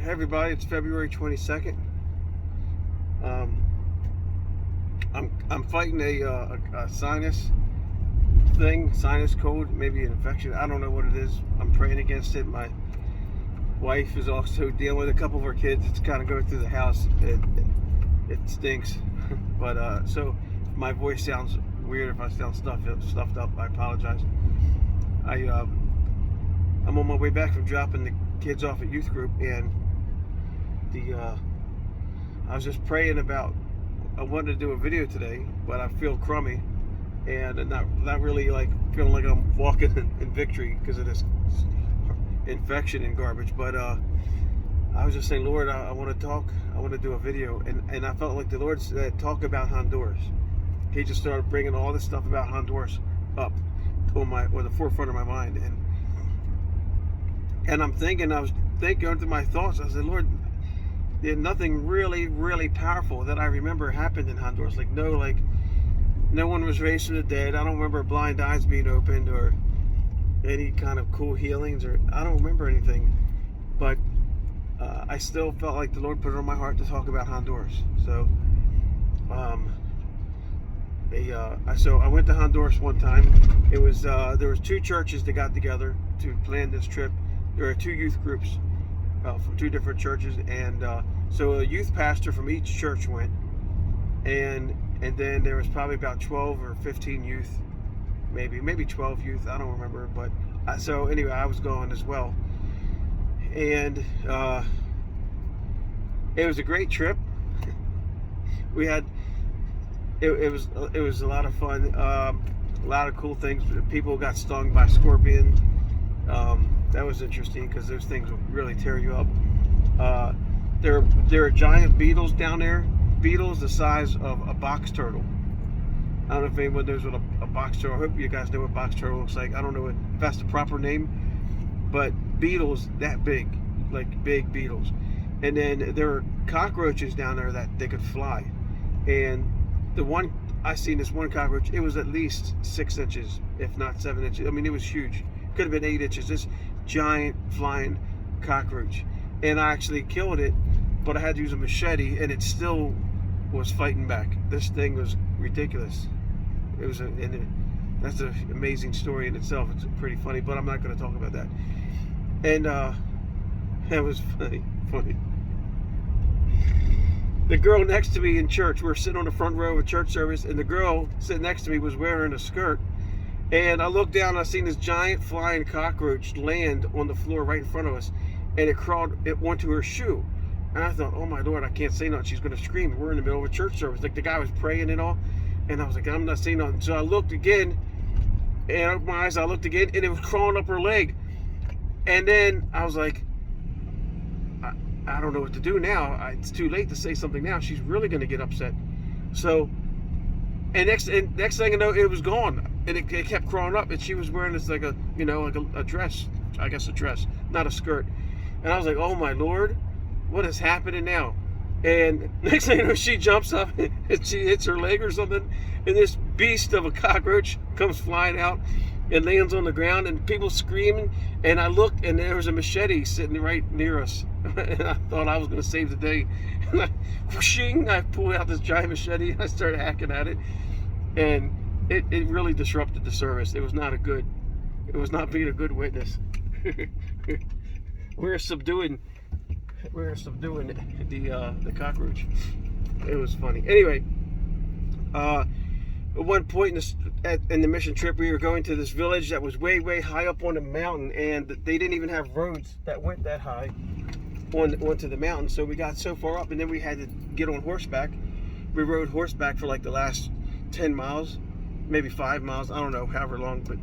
Hey everybody, it's February 22nd. Um, I'm fighting a sinus thing, sinus cold, maybe an infection. I don't know what it is. I'm praying against it. My wife is also dealing with a couple of her kids. It's kind of going through the house. It stinks. But so if my voice sounds weird, if I sound stuffed up, I apologize. I'm on my way back from dropping the kids off at youth group, and I was just praying about. I wanted to do a video today, but I feel crummy and not really like feeling like I'm walking in victory because of this infection and garbage. But I was just saying, Lord, I want to talk. I want to do a video, and I felt like the Lord said, talk about Honduras. He just started bringing all this stuff about Honduras up on the forefront of my mind, and I'm thinking, I was thinking through my thoughts. I said, Lord, there's nothing really powerful that I remember happened in Honduras. Like no one was raised from the dead. I don't remember blind eyes being opened or any kind of cool healings, or I don't remember anything. But I still felt like the Lord put it on my heart to talk about Honduras. So so I went to Honduras one time. It was there was two churches that got together to plan this trip. There were two youth groups from two different churches, and so a youth pastor from each church went, and then there was probably about 12 or 15 youth, maybe 12 youth. I don't remember, but so anyway, I was going as well, and it was a great trip. We had it was a lot of fun, a lot of cool things. People got stung by scorpion. That was interesting because those things will really tear you up. There are giant beetles down there, beetles the size of a box turtle. I don't know if anyone knows what a box turtle. I hope you guys know what box turtle looks like. I don't know if that's the proper name, but beetles that big, like big beetles. And then there are cockroaches down there that they could fly. And the one I seen, this one cockroach, it was at least 6 inches, if not 7 inches. I mean, it was huge. Could have been 8 inches. This giant flying cockroach, and I actually killed it, but I had to use a machete, and it still was fighting back. This thing was ridiculous. It was that's an amazing story in itself. It's pretty funny, but I'm not going to talk about that. And that was funny. The girl next to me in church, we were sitting on the front row of a church service, and the girl sitting next to me was wearing a skirt. And I looked down and I seen this giant flying cockroach land on the floor right in front of us, and it went to her shoe. And I thought, oh my Lord, I can't say nothing. She's going to scream. We're in the middle of a church service. Like the guy was praying and all. And I was like, I'm not saying nothing. So I looked again, and I opened my eyes. I looked again, and it was crawling up her leg. And then I was like, I don't know what to do now. It's too late to say something now. She's really going to get upset. So, and next thing I know, it was gone. And it kept crawling up, and she was wearing this like a dress, I guess a dress, not a skirt. And I was like, oh my Lord, what is happening now? And next thing you know, she jumps up and she hits her leg or something, and this beast of a cockroach comes flying out and lands on the ground, and people screaming. And I looked, and there was a machete sitting right near us, and I thought I was going to save the day. And I pulled out this giant machete, and I started hacking at it, and it really disrupted the service. It was not being a good witness. We're subduing the cockroach. It was funny. Anyway, at one point in the mission trip, we were going to this village that was way high up on the mountain, and they didn't even have roads that went that high onto the mountain. So we got so far up, and then we had to get on horseback. We rode horseback for like the last 10 miles. Maybe 5 miles, I don't know, however long, but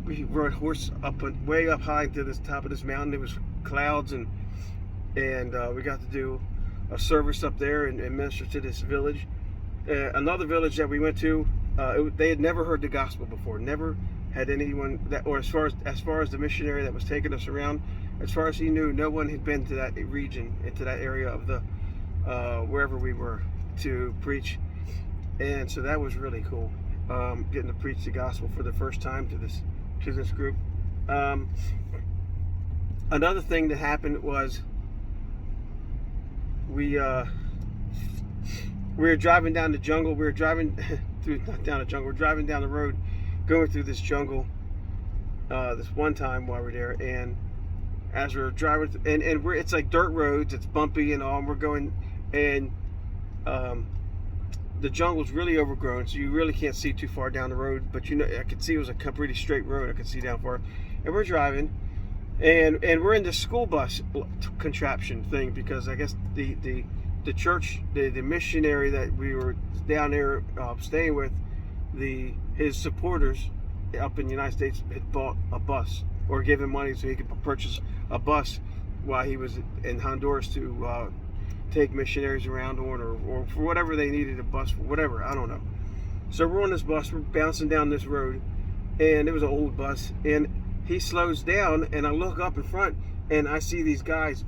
we rode horse way up high to this top of this mountain. It was clouds, and we got to do a service up there and minister to this village. Another village that we went to, they had never heard the gospel before, never had anyone that, or as far as the missionary that was taking us around, as far as he knew, no one had been to that region, into that area of the wherever we were to preach, and so that was really cool. Getting to preach the gospel for the first time to this group. Another thing that happened was we we were driving down the jungle. We were driving through, not down the jungle. We're driving down the road, going through this jungle. This one time while we're there, and as we're driving, and we're, it's like dirt roads. It's bumpy and all. And we're going, and the jungle's really overgrown, so you really can't see too far down the road. But you know, I could see it was a pretty straight road. I could see down far, and we're driving, and we're in the school bus contraption thing, because I guess the church, the missionary that we were down there staying with, his supporters up in the United States had bought a bus, or given money so he could purchase a bus while he was in Honduras to take missionaries around on, or for whatever they needed a bus for, whatever, I don't know. So we're on this bus, we're bouncing down this road, and it was an old bus, and he slows down, and I look up in front, and I see these guys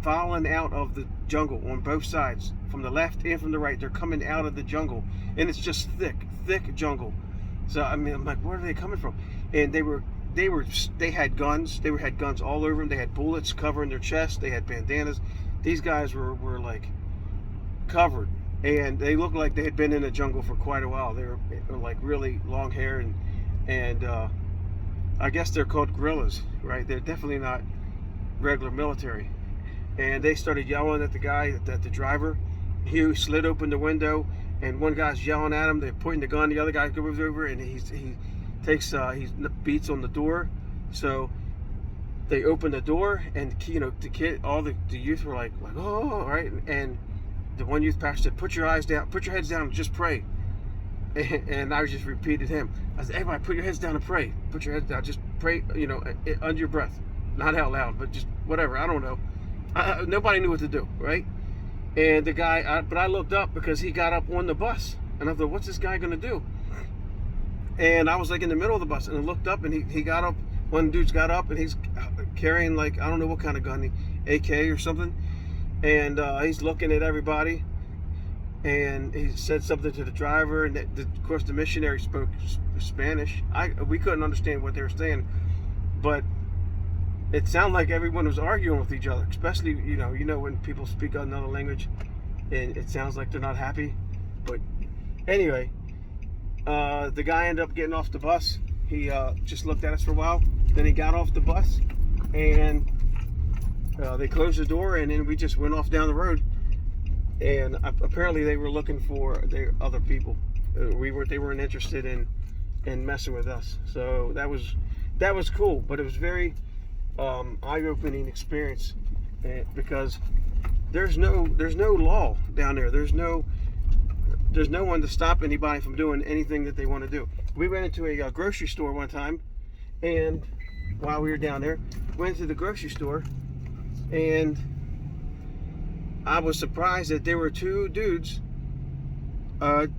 falling out of the jungle on both sides, from the left and from the right. They're coming out of the jungle, and it's just thick jungle. So I mean, I'm like, where are they coming from? And they had guns. They had guns all over them. They had bullets covering their chest. They had bandanas. These guys were like covered, and they looked like they had been in the jungle for quite a while. They were like really long hair, and I guess they're called guerrillas, right? They're definitely not regular military. And they started yelling at the guy, at the driver. He slid open the window, and one guy's yelling at him. They're pointing the gun. The other guy goes over, and he beats on the door. So they open the door, and you know, all the youth were like, oh, all right. And the one youth pastor said, "Put your eyes down, put your heads down, and just pray." And I just repeated him. I said, "Everybody, put your heads down and pray. Put your heads down, just pray. You know, under your breath, not out loud, but just whatever. I don't know." Nobody knew what to do, right? And the guy, but I looked up because he got up on the bus, and I thought, what's this guy gonna do? And I was like in the middle of the bus, and I looked up, and he got up. One dude's got up, and he's carrying, like, I don't know what kind of gun, AK or something, and he's looking at everybody, and he said something to the driver, and of course the missionary spoke Spanish. We couldn't understand what they were saying, but it sounded like everyone was arguing with each other, especially, you know when people speak another language and it sounds like they're not happy. But anyway, the guy ended up getting off the bus. He just looked at us for a while, then he got off the bus, and they closed the door, and then we just went off down the road. And apparently they were looking for other people. They weren't interested in messing with us. So that was cool, but it was very eye-opening experience, because there's no law down there. There's no one to stop anybody from doing anything that they want to do. We went into a grocery store one time, and while we were down there, went to the grocery store, and I was surprised that there were two dudes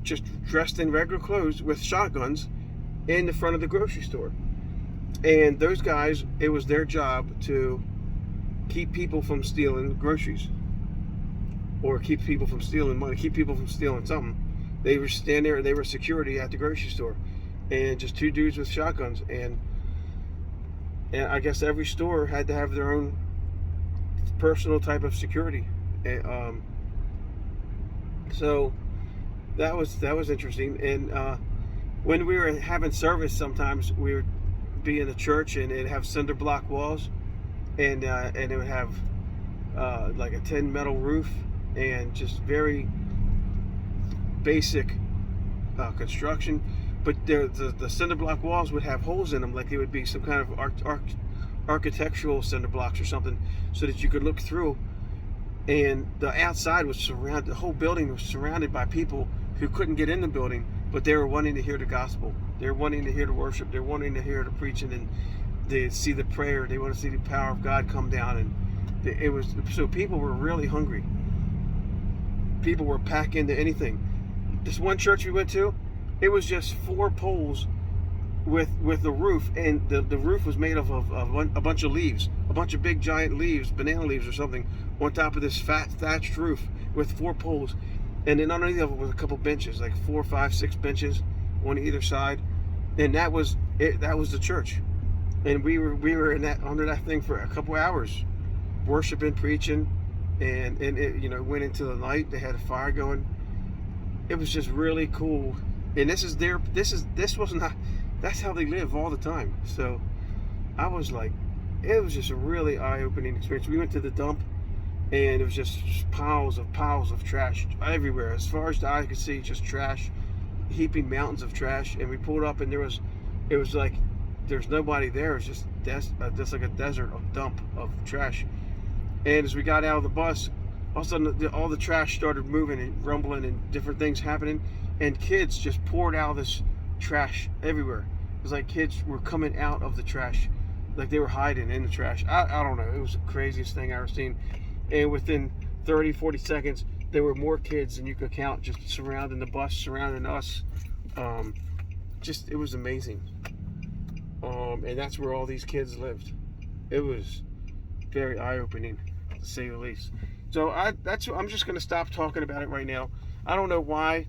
just dressed in regular clothes with shotguns in the front of the grocery store. And those guys, it was their job to keep people from stealing groceries, or keep people from stealing money, keep people from stealing something. They were standing there, they were security at the grocery store, and just two dudes with shotguns. And I guess every store had to have their own personal type of security. And, so that was interesting. And when we were having service, sometimes we would be in a church, and it'd have cinder block walls, and it would have like a tin metal roof, and just very basic construction. But the cinder block walls would have holes in them, like it would be some kind of architectural cinder blocks or something, so that you could look through. And the outside was surrounded, the whole building was surrounded by people who couldn't get in the building, but they were wanting to hear the gospel. They're wanting to hear the worship. They're wanting to hear the preaching, and they see the prayer. They want to see the power of God come down. And so people were really hungry. People were packed into anything. This one church we went to, it was just 4 poles with the roof, and the roof was made of a bunch of leaves, a bunch of big giant leaves, banana leaves or something, on top of this fat thatched roof with 4 poles. And then underneath of it was a couple benches, like 4, 5, 6 benches on either side, and that was it. That was the church, and we were in that, under that thing for a couple hours, worshiping, preaching, and it, you know, went into the night. They had a fire going. It was just really cool. And this was not, that's how they live all the time. So I was like, it was just a really eye-opening experience. We went to the dump, and it was just piles of trash everywhere. As far as the eye could see, just trash, heaping mountains of trash. And we pulled up, and it was like there's nobody there. It was just like a desert of dump of trash. And as we got out of the bus, all of a sudden all the trash started moving and rumbling and different things happening, and kids just poured out of this trash everywhere. It was like kids were coming out of the trash, like they were hiding in the trash. I don't know. It was the craziest thing I ever seen. And within 30, 40 seconds, there were more kids than you could count just surrounding the bus, surrounding us. It was amazing. And that's where all these kids lived. It was very eye-opening, to say the least. So I'm just going to stop talking about it right now. I don't know why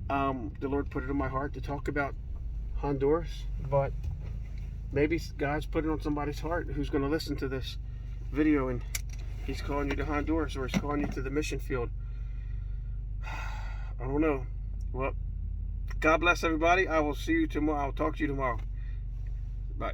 the Lord put it in my heart to talk about Honduras, but maybe God's put it on somebody's heart who's going to listen to this video, and He's calling you to Honduras, or He's calling you to the mission field. I don't know. Well, God bless everybody. I will see you tomorrow. I'll talk to you tomorrow. Bye.